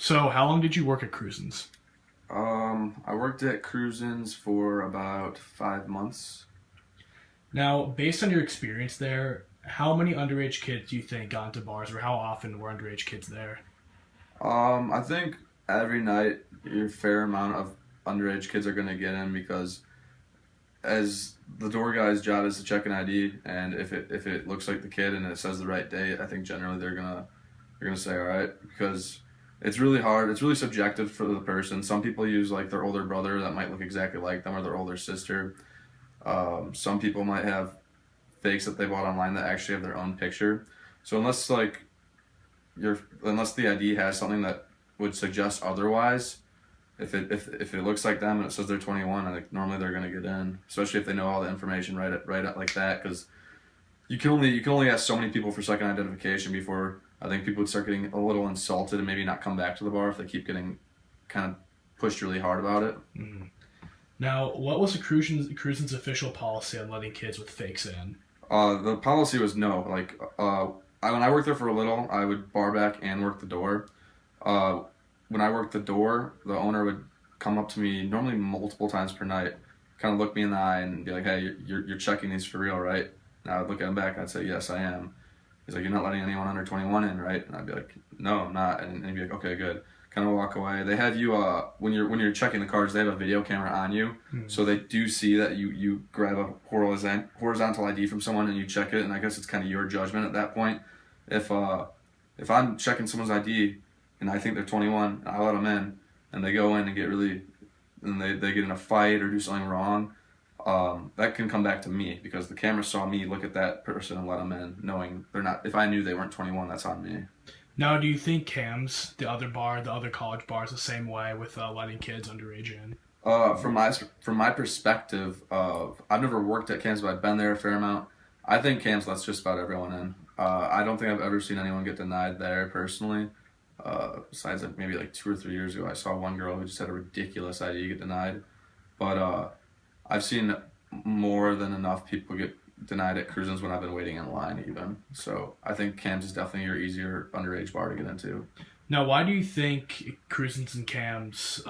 So, how long did you work at Cruisins? I worked at Cruisins for about 5 months. Now, based on your experience there, how many underage kids do you think got into bars, or how often were underage kids there? I think every night a fair amount of underage kids are gonna get in because as the door guy's job is to check an ID, and if it looks like the kid and it says the right date, I think generally they're gonna say all right because it's really hard. It's really subjective for the person. Some people use like their older brother that might look exactly like them or their older sister. Some people might have fakes that they bought online that actually have their own picture. So unless the ID has something that would suggest otherwise, if it looks like them and it says they're 21, I think normally they're gonna get in, especially if they know all the information right like that. Because you can only ask so many people for second identification before I think people would start getting a little insulted and maybe not come back to the bar if they keep getting kind of pushed really hard about it. Mm. Now, what was the Cruisins' official policy on letting kids with fakes in? The policy was no. When I worked there for a little, I would bar back and work the door. Uh, when I worked the door, the owner would come up to me normally multiple times per night, kind of look me in the eye and be like, "Hey, you're checking these for real, right?" And I would look at him back. I'd say, "Yes, I am." He's like, "You're not letting anyone under 21 in, right?" And I'd be like, "No, I'm not." And he'd be like, "Okay, good." Kind of walk away. They have you when you're checking the cards, they have a video camera on you, Mm. so they do see that you grab a horizontal ID from someone and you check it. And I guess it's kind of your judgment at that point. If uh, if I'm checking someone's ID and I think they're 21, I let them in, and they go in and they get in a fight or do something wrong, that can come back to me because the camera saw me look at that person and let them in, knowing they're not. If I knew they weren't 21, that's on me. Now, do you think Cam's, the other college bars, the same way with letting kids underage in? From my perspective of I've never worked at Cam's, but I've been there a fair amount. I think Cam's lets just about everyone in. I don't think I've ever seen anyone get denied there personally. Besides like maybe like 2 or 3 years ago, I saw one girl who just had a ridiculous ID get denied. But I've seen more than enough people get denied at cruisins when I've been waiting in line even. So I think Cam's is definitely your easier underage bar to get into. Now, why do you think Cruisins and Cam's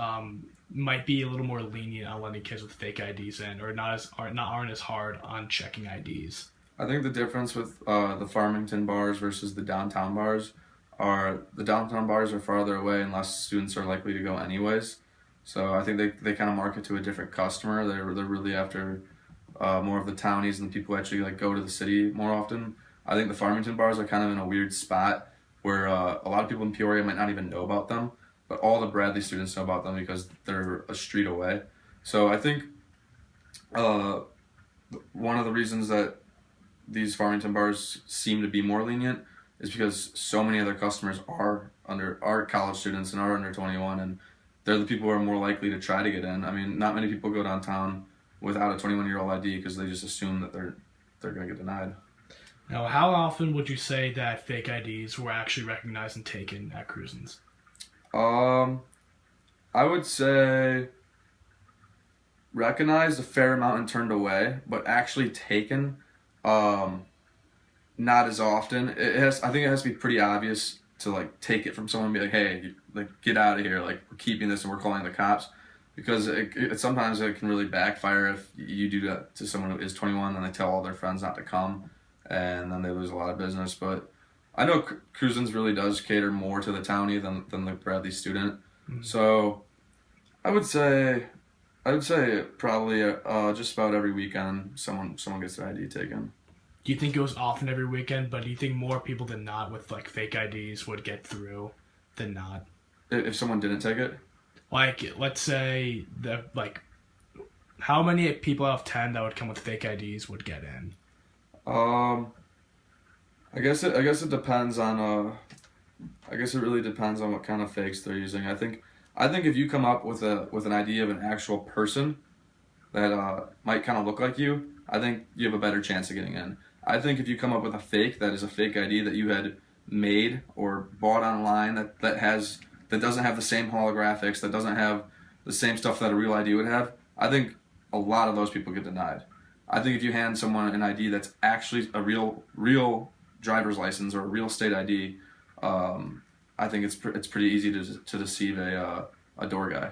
might be a little more lenient on letting kids with fake IDs in, or aren't as hard on checking IDs? I think the difference with the Farmington bars versus the downtown bars are the downtown bars are farther away and less students are likely to go anyways. So I think they kind of market to a different customer. They're really after more of the townies and the people who actually like go to the city more often. I think the Farmington bars are kind of in a weird spot where a lot of people in Peoria might not even know about them, but all the Bradley students know about them because they're a street away. So I think uh, one of the reasons that these Farmington bars seem to be more lenient is because so many of their customers are college students and are under 21, and they're the people who are more likely to try to get in. I mean, not many people go downtown without a 21-year-old ID because they just assume that they're going to get denied. Now, how often would you say that fake IDs were actually recognized and taken at Cruisins? Um, I would say recognized a fair amount and turned away, but actually taken, um, not as often. I think it has to be pretty obvious to like take it from someone and be like, hey, like get out of here, like we're keeping this and we're calling the cops, because sometimes it can really backfire if you do that to someone who is 21 and they tell all their friends not to come, and then they lose a lot of business. But I know Cruisins really does cater more to the townie than the Bradley student. Mm-hmm. So I would say probably just about every weekend someone gets their ID taken. Do you think it was often every weekend, but do you think more people than not with like fake IDs would get through than not? If someone didn't take it, Like, let's say how many people out of 10 that would come with fake IDs would get in? um, I guess it depends on I guess it really depends on what kind of fakes they're using. I think if you come up with an ID of an actual person that might kind of look like you, I think you have a better chance of getting in. I think if you come up with a fake that is a fake ID that you had made or bought online that doesn't have the same holographics, that doesn't have the same stuff that a real ID would have, I think a lot of those people get denied. I think if you hand someone an ID that's actually a real driver's license or a real state ID, I think it's pretty easy to deceive a door guy.